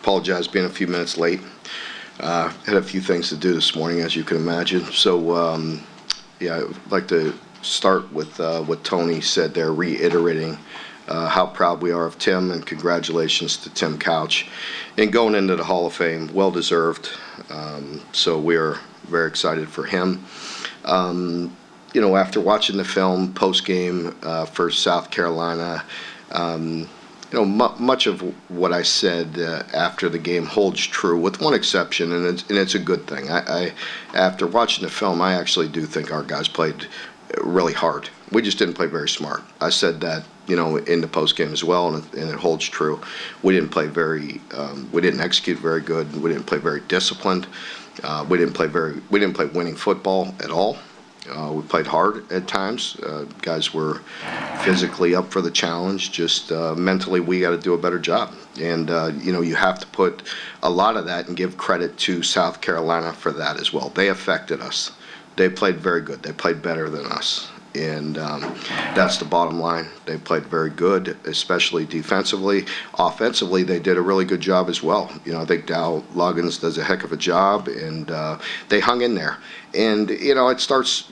Apologize being a few minutes late. Had a few things to do this morning, as you can imagine. So, I'd like to start with what Tony said there, reiterating how proud we are of Tim, and congratulations to Tim Couch and going into the Hall of Fame. Well deserved. So we are very excited for him. After watching the film post-game for South Carolina, much of what I said after the game holds true, with one exception, and it's a good thing. After watching the film, I actually do think our guys played really hard. We just didn't play very smart. I said that, in the post-game as well, and it holds true. We didn't play we didn't execute very good. We didn't play very disciplined. We didn't play winning football at all. We played hard at times. Guys were physically up for the challenge. Just mentally, we got to do a better job. And, you have to put a lot of that and give credit to South Carolina for that as well. They affected us. They played very good. They played better than us. And that's the bottom line. They played very good, especially defensively. Offensively, they did a really good job as well. I think Dow Loggins does a heck of a job, and they hung in there. And, it starts,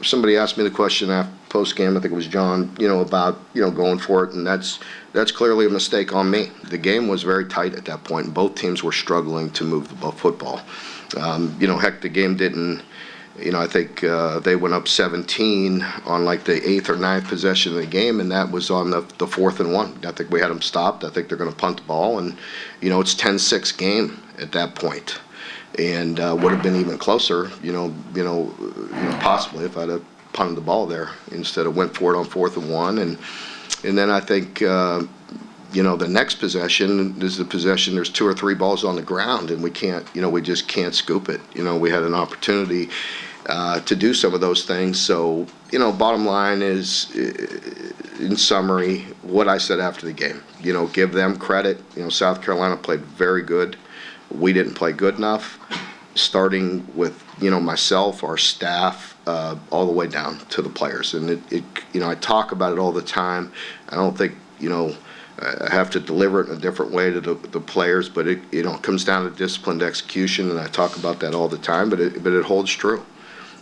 somebody asked me the question after post-game, I think it was John, about, going for it, and that's clearly a mistake on me. The game was very tight at that point, and both teams were struggling to move the football. The game didn't. I think they went up 17 on like the 8th or 9th possession of the game, and that was on the 4th and 1. I think we had them stopped. I think they're going to punt the ball, and it's 10-6 game at that point, and would have been even closer. Possibly if I'd have punted the ball there instead of went for it on 4th and 1, and then I think. The next possession is the possession. There's 2 or 3 balls on the ground, and we can't. We just can't scoop it. We had an opportunity to do some of those things. So, bottom line is, in summary, what I said after the game. Give them credit. South Carolina played very good. We didn't play good enough. Starting with myself, our staff, all the way down to the players. And I talk about it all the time. I don't think I have to deliver it in a different way to the players, but it comes down to disciplined execution, and I talk about that all the time. But it holds true.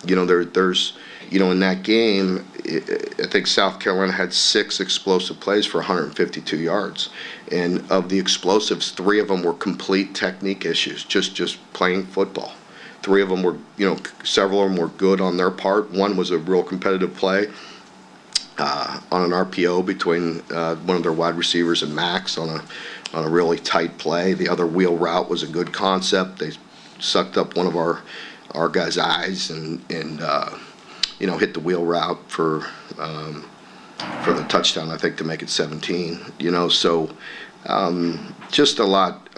There's in that game, I think South Carolina had 6 explosive plays for 152 yards, and of the explosives, 3 of them were complete technique issues, just playing football. 3 of them were, several of them were good on their part. One was a real competitive play. On an RPO between one of their wide receivers and Max on a really tight play. The other wheel route was a good concept. They sucked up one of our guys' eyes and hit the wheel route for the touchdown, I think, to make it 17. So just a lot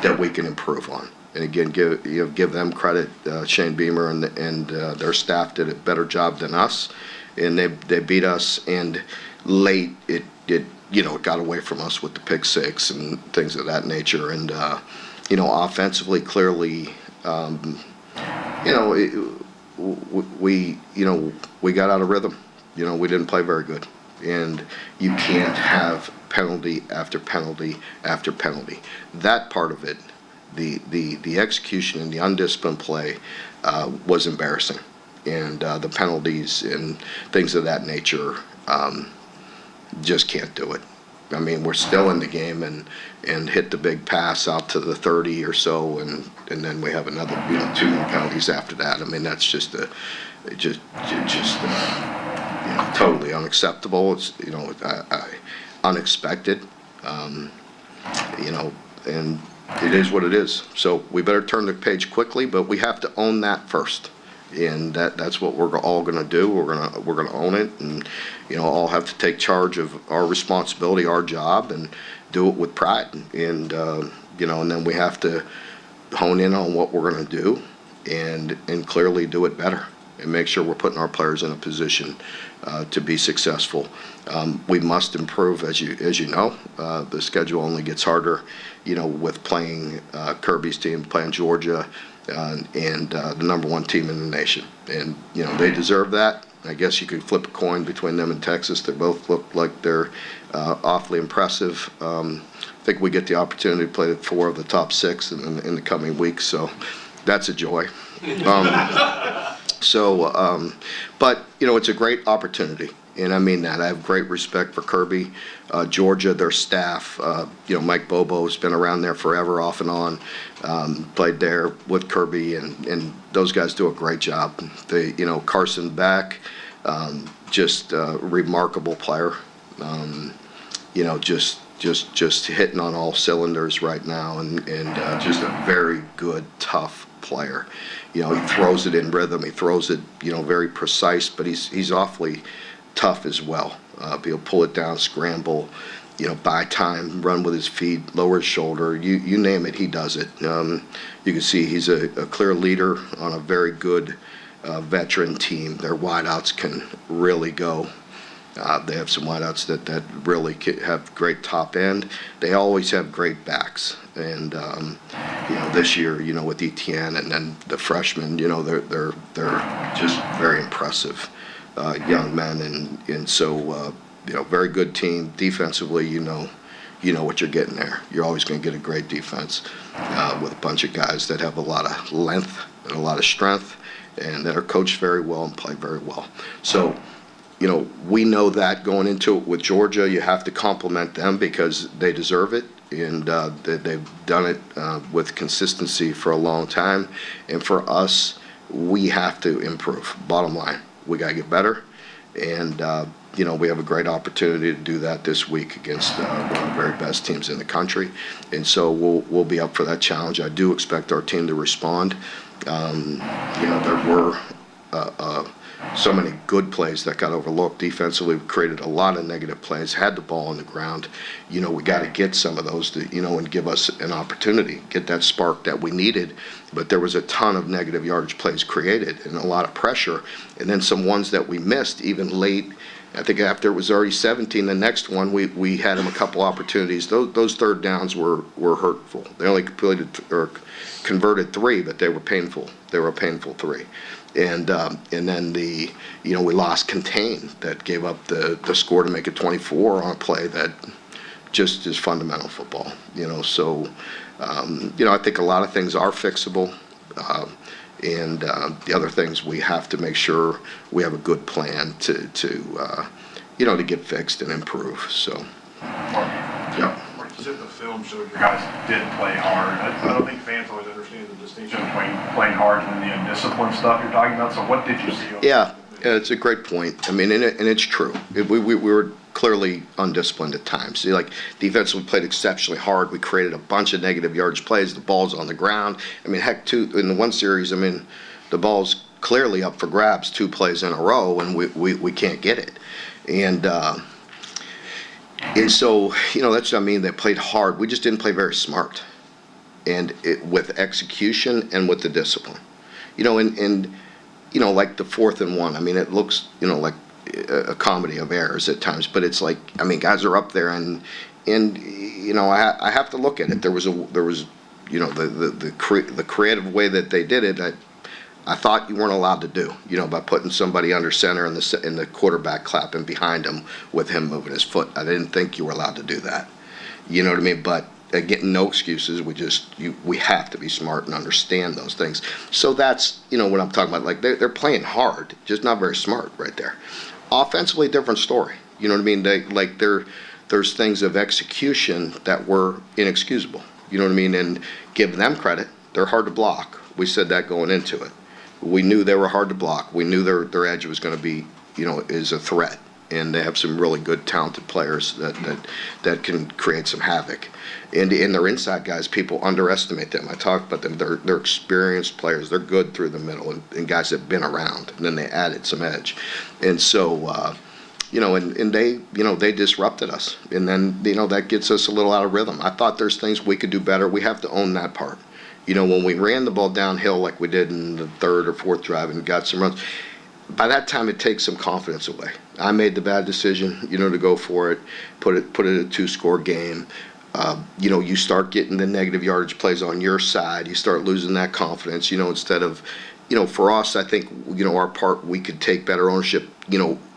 that we can improve on. And again, give them credit. Shane Beamer and their staff did a better job than us, and they beat us. And late, it got away from us with the pick 6 and things of that nature. And offensively, clearly, we got out of rhythm. We didn't play very good, and you can't have penalty after penalty after penalty. That part of it. The execution and the undisciplined play was embarrassing, and the penalties and things of that nature just can't do it. I mean, we're still in the game and hit the big pass out to the 30 or so, and then we have another 2 more penalties after that. I mean, that's just totally unacceptable. It's unexpected, and it is what it is. So we better turn the page quickly, but we have to own that first, and that's what we're all going to do. We're gonna own it, and all have to take charge of our responsibility, our job, and do it with pride. And and then we have to hone in on what we're going to do, and clearly do it better, and make sure we're putting our players in a position to be successful. We must improve, as you know. The schedule only gets harder, with playing Kirby's team, playing Georgia, and the number 1 team in the nation. And they deserve that. I guess you could flip a coin between them and Texas. They both look like they're awfully impressive. I think we get the opportunity to play 4 of the top 6 in the coming weeks, so that's a joy. But, it's a great opportunity, and I mean that. I have great respect for Kirby, Georgia, their staff. Mike Bobo's been around there forever, off and on, played there with Kirby, and those guys do a great job. Carson Beck, just a remarkable player. Just hitting on all cylinders right now, and just a very good, tough player. He throws it in rhythm. He throws it, very precise, but he's awfully tough as well. He'll pull it down, scramble, buy time, run with his feet, lower his shoulder. You name it, he does it. You can see he's a clear leader on a very good veteran team. Their wideouts can really go. They have some wideouts that really have great top end. They always have great backs, and this year, with Etienne and then the freshmen, they're just very impressive young men, and so very good team defensively. You know what you're getting there. You're always going to get a great defense with a bunch of guys that have a lot of length and a lot of strength, and that are coached very well and play very well. So. We know that going into it with Georgia, you have to compliment them because they deserve it, and they've done it with consistency for a long time. And for us, we have to improve. Bottom line, we got to get better, and we have a great opportunity to do that this week against one of the very best teams in the country. And so we'll be up for that challenge. I do expect our team to respond. There were. So many good plays that got overlooked defensively. We created a lot of negative plays, had the ball on the ground. We got to get some of those to, and give us an opportunity, get that spark that we needed. But there was a ton of negative yardage plays created and a lot of pressure. And then some ones that we missed even late. I think after it was already 17, the next one, we had them a couple opportunities. Those third downs were hurtful. They only converted 3, but they were painful. They were a painful 3. And then we lost contain that gave up the score to make it 24 on a play that just is fundamental football. So I think a lot of things are fixable, and the other things we have to make sure we have a good plan to get fixed and improve. So yeah. The film showed you guys did play hard. I don't think fans always understand the distinction between playing hard and the undisciplined stuff you're talking about. So what did you see? Yeah, it's a great point. I mean, and it's true. We were clearly undisciplined at times. See, like defensively played exceptionally hard. We created a bunch of negative yardage plays. The ball's on the ground. I mean, heck, in the one series, the ball's clearly up for grabs 2 plays in a row, and we can't get it. And so, that's what I mean. They played hard. We just didn't play very smart, and with execution and with the discipline. Like the 4th and 1. It looks, like a comedy of errors at times, but it's like, guys are up there, and I have to look at it. There was the creative way that they did it. I thought you weren't allowed to do, by putting somebody under center and the quarterback clapping behind him with him moving his foot. I didn't think you were allowed to do that. You know what I mean? But again, no excuses. We have to be smart and understand those things. So that's, what I'm talking about. Like they're playing hard, just not very smart right there. Offensively, different story. You know what I mean? There's things of execution that were inexcusable. You know what I mean? And give them credit. They're hard to block. We said that going into it. We knew they were hard to block. We knew their edge was going to be, is a threat. And they have some really good, talented players that can create some havoc. And their inside guys, people underestimate them. I talked about them. They're experienced players. They're good through the middle, and guys that have been around. And then they added some edge. And so, and they disrupted us. And then, that gets us a little out of rhythm. I thought there's things we could do better. We have to own that part. When we ran the ball downhill like we did in the 3rd or 4th drive and got some runs, by that time it takes some confidence away. I made the bad decision, to go for it, put it a 2-score game. You start getting the negative yardage plays on your side. You start losing that confidence, instead of, for us, I think, our part, we could take better ownership,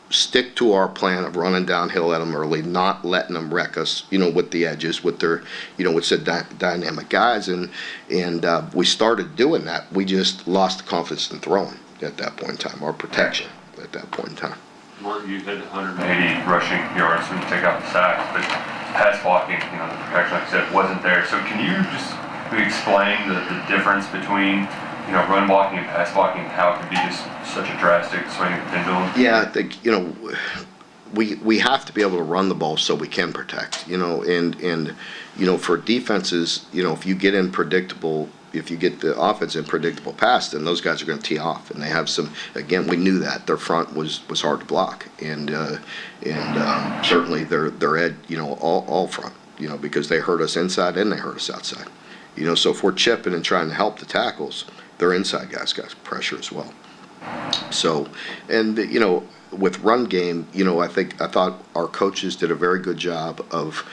stick to our plan of running downhill at them early, not letting them wreck us, with the edges, with their, with said dynamic guys. And we started doing that. We just lost the confidence in throwing at that point in time, our protection at that point in time. Mark, you had 180 rushing yards when you take out the sacks, but pass blocking, the protection, like I said, wasn't there. So can you just explain the difference between, run blocking and pass blocking, how it could be just such a drastic swing of the pendulum? Yeah, I think, we have to be able to run the ball so we can protect, and for defenses, if you get in predictable, if you get the offense in predictable pass, then those guys are going to tee off, and they have some. Again, we knew that their front was hard to block, and certainly their edge, all front, because they hurt us inside and they hurt us outside, So if we're chipping and trying to help the tackles, their inside guys got pressure as well. So, and with run game, I thought our coaches did a very good job of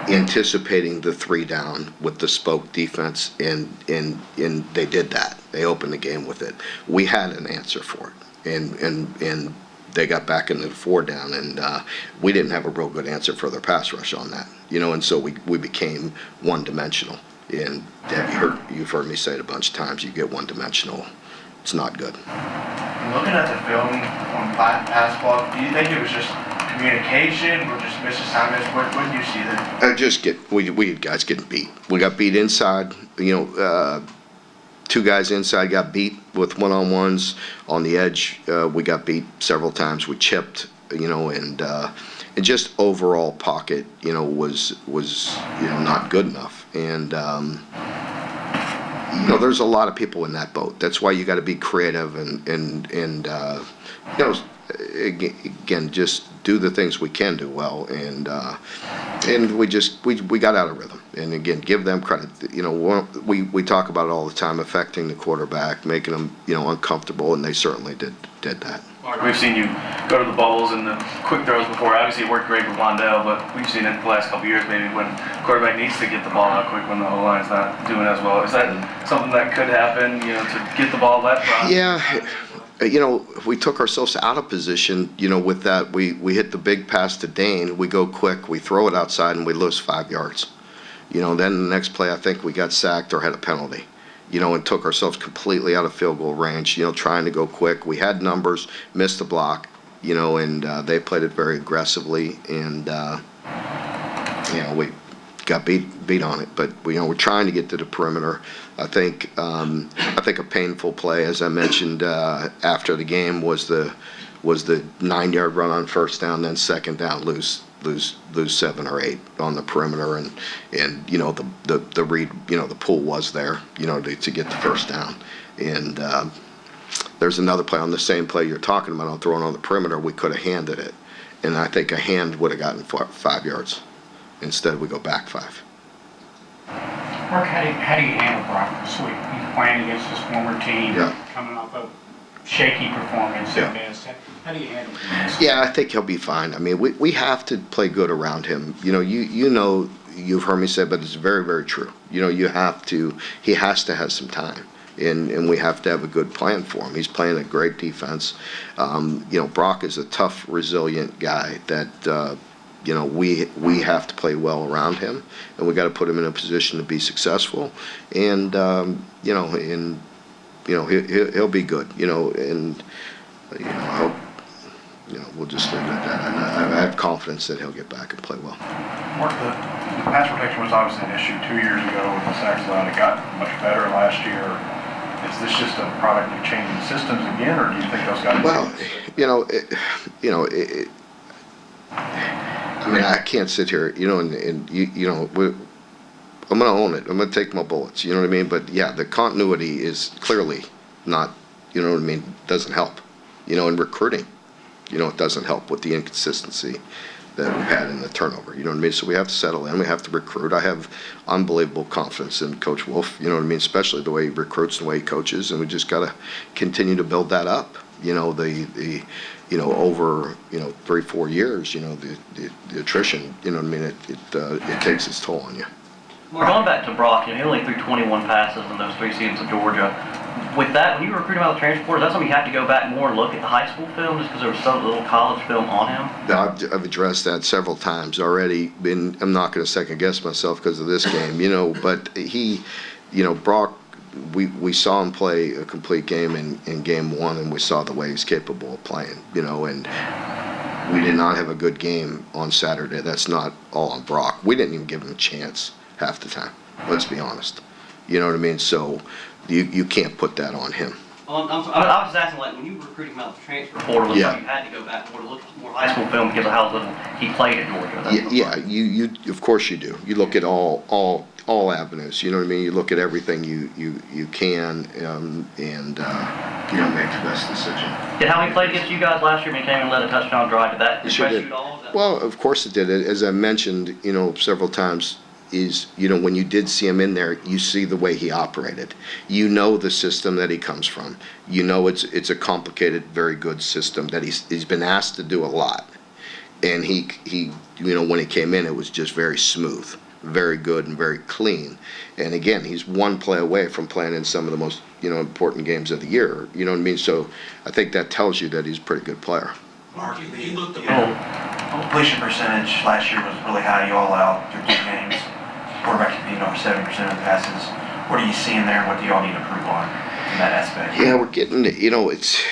anticipating the 3 down with the spoke defense, and they did that. They opened the game with it. We had an answer for it, and they got back into the 4 down, and we didn't have a real good answer for their pass rush on that, and so we became one-dimensional. And you've heard me say it a bunch of times. You get one-dimensional, it's not good. Looking at the film on pass block, do you think it was just communication or just misassignments? What did you see there? We had guys getting beat. We got beat inside. 2 guys inside got beat with one-on-ones. On the edge, we got beat several times. We chipped, and just overall pocket, was not good enough. And there's a lot of people in that boat. That's why you got to be creative and again, just do the things we can do well, and we got out of rhythm. And again, give them credit. We talk about it all the time, affecting the quarterback, making them uncomfortable, and they certainly did that. Mark, we've seen you go to the bubbles and the quick throws before. Obviously, it worked great with Wandell, but we've seen it the last couple of years maybe when quarterback needs to get the ball out quick when the O-line's not doing as well. Is that something that could happen, to get the ball that far? Yeah. We took ourselves out of position, with that. We hit the big pass to Dane. We go quick, we throw it outside, and we lose 5 yards. Then the next play, I think we got sacked or had a penalty, and took ourselves completely out of field goal range, trying to go quick. We had numbers, missed the block, and they played it very aggressively, and, we got beat on it. But, we're trying to get to the perimeter. I think a painful play, as I mentioned after the game, was the 9-yard run on first down, then second down, lose 7 or 8 on the perimeter, and the read, the pool was there, to get the first down. And there's another play on the same play you're talking about on throwing on the perimeter. We could have handed it, and I think a hand would have gotten 5 yards. Instead, we go back 5. Mark, how do you handle Brock this week? He's playing against his former team, coming off a shaky performance. How do you handle this? Yeah, I think he'll be fine. I mean, we have to play good around him. You've heard me say, but it's very, very true. He has to have some time. And we have to have a good plan for him. He's playing a great defense. Brock is a tough, resilient guy that, we have to play well around him, and we got to put him in a position to be successful. And, he'll be good, and, we'll just leave it at that. And I have confidence that he'll get back and play well. Mark, the pass protection was obviously an issue 2 years ago with the sacks allowed. It got much better last year. Is this just a product of changing systems again, or do you think those guys? Well, I can't sit here, I'm going to own it. I'm going to take my bullets, you know what I mean? But yeah, the continuity is clearly not, doesn't help. In recruiting, it doesn't help with the inconsistency that we've had in the turnover, you know what I mean? So we have to settle in, we have to recruit. I have unbelievable confidence in Coach Wolf, especially the way he recruits and the way he coaches, and we just got to continue to build that up. Over 3-4 years, the attrition, it takes its toll on you. We're going back to Brock, he only threw 21 passes in those 3 seasons of Georgia. With that, when you were recruiting him out of the transfer portal, is that something you had to go back more and look at the high school film just because there was so little college film on him? I've addressed that several times already, and I'm not going to second guess myself because of this game, but he, Brock, we saw him play a complete game in game one, and we saw the way he's capable of playing, and we did not have a good game on Saturday. That's not all on Brock. We didn't even give him a chance half the time. Let's be honest. You know what I mean? So you can't put that on him. Well, I was just asking, like, when you were recruiting him out of the transfer portal, was something you had to go back more to look at more high school film because of how little he played at Georgia? You of course you do. You look at all avenues. You know what I mean? You look at everything you can, and make the best decision. Did how he played against you guys last year when he came and led a touchdown drive? Did that impress you at all? Well, of course it did. As I mentioned, several times, is, when you did see him in there, you see the way he operated. You know the system that he comes from. You know it's a complicated, very good system that he's been asked to do a lot. And he when he came in, it was just very smooth, very good, and very clean. And again, he's one play away from playing in some of the most, important games of the year. You know what I mean? So I think that tells you that he's a pretty good player. Mark, you looked at completion percentage last year was really high. You all out through 2 games. Quarterback completing over 70% of the passes. What are you seeing there? What do y'all need to improve on in that aspect? Yeah, we're getting, it's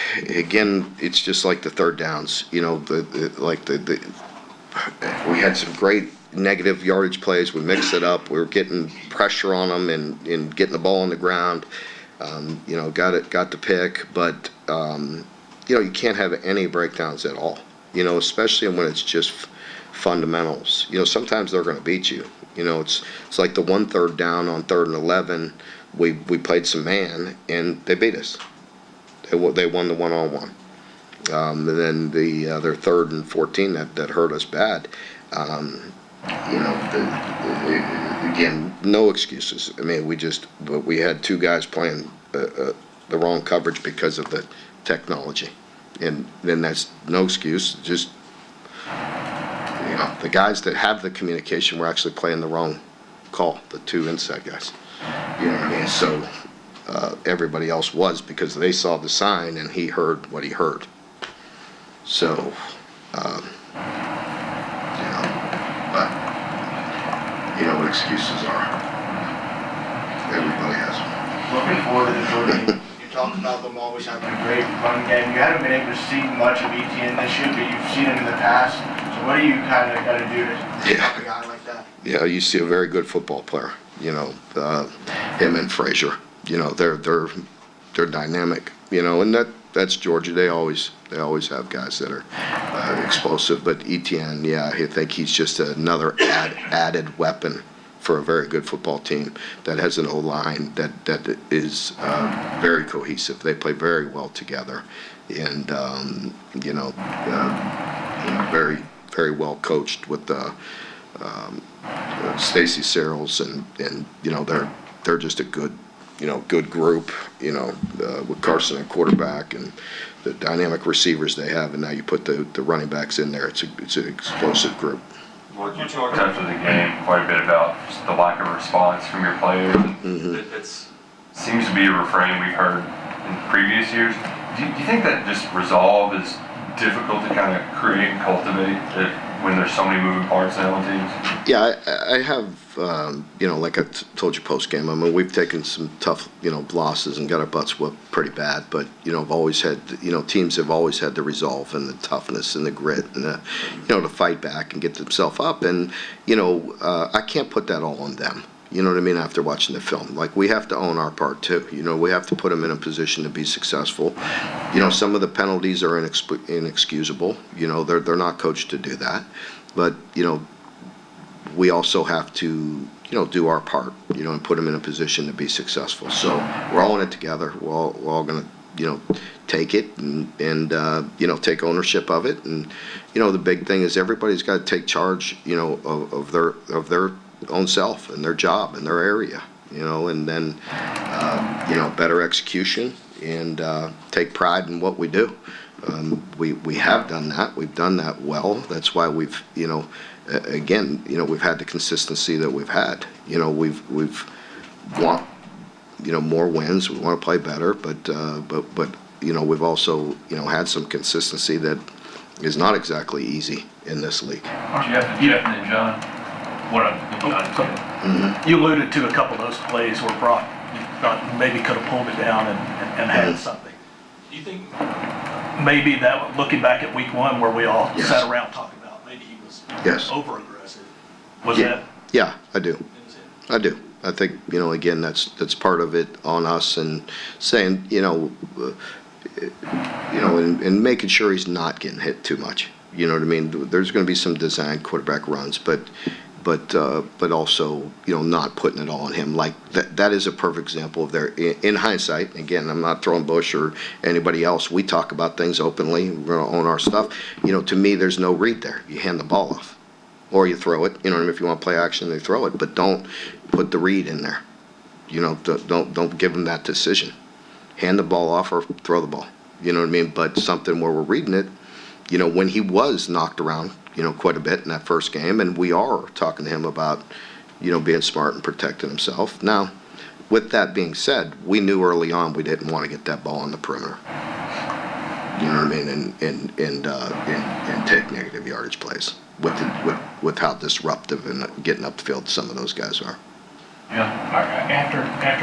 just like the third downs. We had some great negative yardage plays. We mixed it up. We were getting pressure on them and getting the ball on the ground. Got the pick, but you can't have any breakdowns at all. Especially when it's just fundamentals. Sometimes they're going to beat you. It's like the 1 3rd down on 3rd and 11. We played some man and they beat us. They won the 1-on-1. And then the other 3rd and 14 that hurt us bad. Again, no excuses. I mean, we had 2 guys playing the wrong coverage because of the technology, and then that's no excuse. Just the guys that have the communication were actually playing the wrong call, the 2 inside guys. You know what I mean? So everybody else was, because they saw the sign and he heard what he heard. So, but what excuses are. Everybody has them. Looking forward to the Georgia, you talked about them always having a great run game. You haven't been able to see much of ETN this year, but you've seen him in the past. So what do you kind of got to do to stop a guy like that? Yeah, you see a very good football player. Him and Frazier. They're dynamic. And that's Georgia. They always have guys that are explosive. But ETN, I think he's just another added weapon for a very good football team that has an O-line that is very cohesive. They play very well together, and very very well coached with Stacy Searles, and they're just a good group, with Carson and quarterback and the dynamic receivers they have, and now you put the running backs in there. It's an explosive group. Well, you talked after the game quite a bit about just the lack of response from your players. Mm-hmm. It seems to be a refrain we've heard in previous years. Do you think that just resolve is difficult to kind of create and cultivate when there's so many moving parts now on teams? Yeah, I have, like I told you post-game, I mean, we've taken some tough, losses and got our butts whooped pretty bad, but, I've always had, teams have always had the resolve and the toughness and the grit and the, to fight back and get themselves up. And, I can't put that all on them. You know what I mean? After watching the film, like, we have to own our part too. We have to put them in a position to be successful. Some of the penalties are inexcusable. They're not coached to do that, but we also have to do our part. And put them in a position to be successful. So we're all in it together. We're all going to take it and take ownership of it. And the big thing is everybody's got to take charge of their own self and their job and their area, and then better execution and take pride in what we do. We have done that. We've done that well. That's why we've we've had the consistency that we've had. We've more wins. We want to play better, but we've also, had some consistency that is not exactly easy in this league. Jeff and then John. What You alluded to a couple of those plays where Brock thought maybe could have pulled it down and had something. Do you think maybe that, looking back at week 1 where we all Yes. sat around talking about maybe he was Yes. over-aggressive, was Yeah. that? Yeah, I do. I do. I think, again, that's part of it on us, and saying, and making sure he's not getting hit too much. You know what I mean? There's going to be some design quarterback runs, but also, not putting it all on him. Like that is a perfect example of in hindsight. Again, I'm not throwing Bush or anybody else. We talk about things openly. We're going to own our stuff. To me, there's no read there. You hand the ball off, or you throw it. If you want to play action, they throw it, but don't put the read in there. Don't give them that decision. Hand the ball off or throw the ball. You know what I mean? But something where we're reading it. When he was knocked around, quite a bit in that first game, and we are talking to him about, being smart and protecting himself. Now, with that being said, we knew early on we didn't want to get that ball on the perimeter. You know what I mean? And take negative yardage plays with how disruptive and getting up the field some of those guys are. After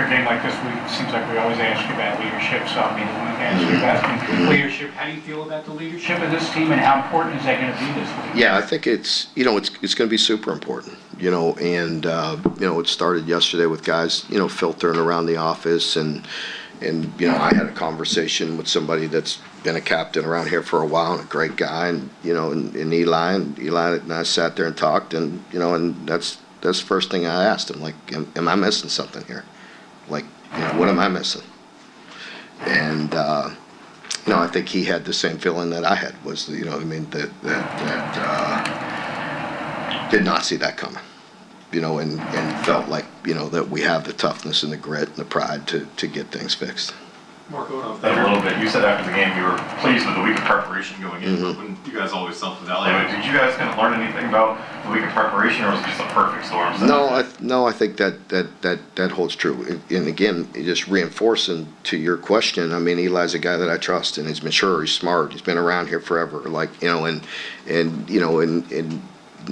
a game like this, it seems like we always ask you about leadership, so I mean, I want to ask you about leadership. How do you feel about the leadership of this team, and how important is that going to be this week? Yeah, I think it's going to be super important, and it started yesterday with guys, filtering around the office, and I had a conversation with somebody that's been a captain around here for a while, and a great guy, and Eli and I sat there and talked, and that's the first thing I asked him, like, am I missing something here? Like, what am I missing? And, I think he had the same feeling that I had, was, did not see that coming, and felt like, that we have the toughness and the grit and the pride to get things fixed. Mark, going off that a little bit, you said after the game you were pleased with the week of preparation going in, but when you guys always something evaluate, did you guys kind of learn anything about the week of preparation, or was it just a perfect storm? No, I think that holds true. And again, just reinforcing to your question, I mean, Eli's a guy that I trust, and he's mature, he's smart, he's been around here forever, like, and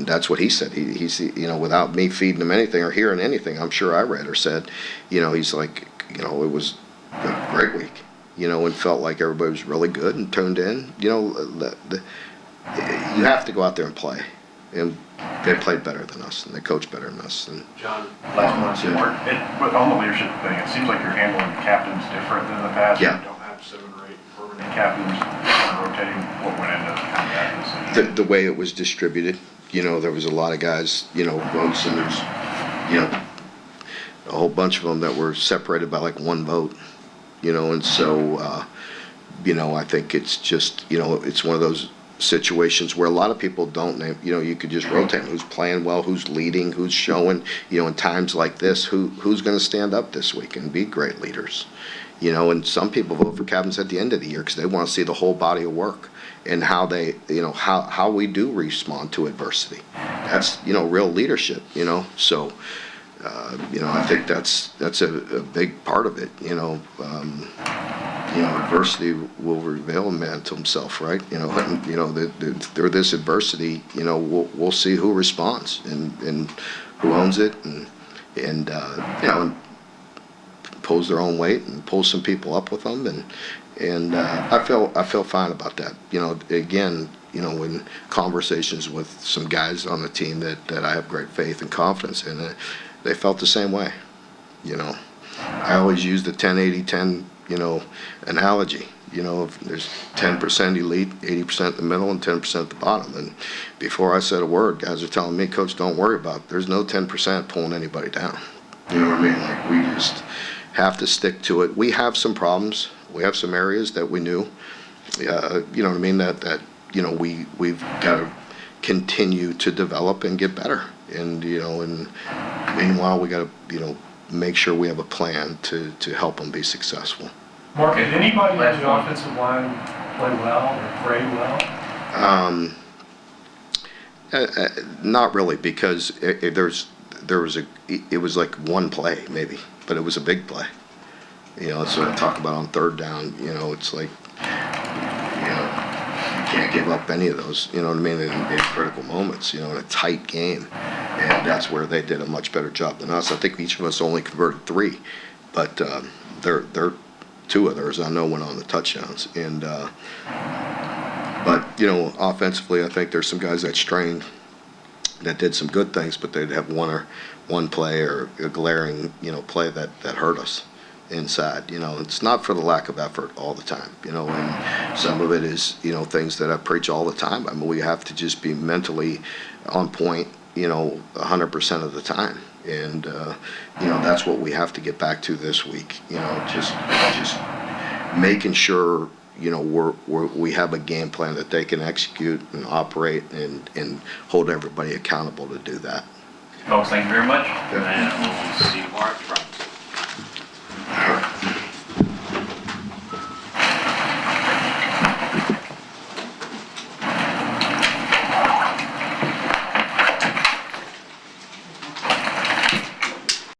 that's what he said. He's without me feeding him anything or hearing anything, I'm sure I read or said, he's like, it was a great week, and felt like everybody was really good and tuned in. You have to go out there and play, and they played better than us, and they coached better than us. And John, last one, Mark, on the leadership thing, it seems like you're handling captains different than in the past. Yeah. You don't have 7 or 8 permanent captains kind of rotating. What went into that decision? the way it was distributed, there was a lot of guys, votes, and there's, a whole bunch of them that were separated by like one vote. And so, I think it's just, it's one of those situations where a lot of people don't name, you could just rotate who's playing well, who's leading, who's showing, in times like this, who's going to stand up this week and be great leaders. And some people vote for captains at the end of the year because they want to see the whole body of work and how they, how we do respond to adversity. That's, real leadership, so. I think that's a big part of it. Adversity will reveal a man to himself, right? Through this adversity, we'll see who responds and who owns it, and pulls their own weight and pulls some people up with them, and I feel fine about that. Again, in conversations with some guys on the team that I have great faith and confidence in. They felt the same way. I always use the 10-80-10, analogy. If there's 10% elite, 80% the middle, and 10% at the bottom. And before I said a word, guys are telling me, Coach, don't worry about it. There's no 10% pulling anybody down. You know what I mean? Like, we just have to stick to it. We have some problems. We have some areas that we knew. You know what I mean? That we've got to continue to develop and get better. And and meanwhile, we got to make sure we have a plan to help them be successful. Mark, did anybody on the offensive line play well or play well? Not really, because it was like one play maybe, but it was a big play. That's what I talk about on third down. It's like, you can't give up any of those, you know what I mean, in critical moments, in a tight game. And that's where they did a much better job than us. I think each of us only converted 3, but they're 2 of theirs I know went on the touchdowns. And but offensively, I think there's some guys that strained that did some good things, but they'd have one play or a glaring play that hurt us inside. It's not for the lack of effort all the time, and some of it is things that I preach all the time. I mean, we have to just be mentally on point 100% of the time, and that's what we have to get back to this week. Just making sure we have a game plan that they can execute and operate and hold everybody accountable to do that. Folks, thank you very much. Yeah. And we'll see Mark from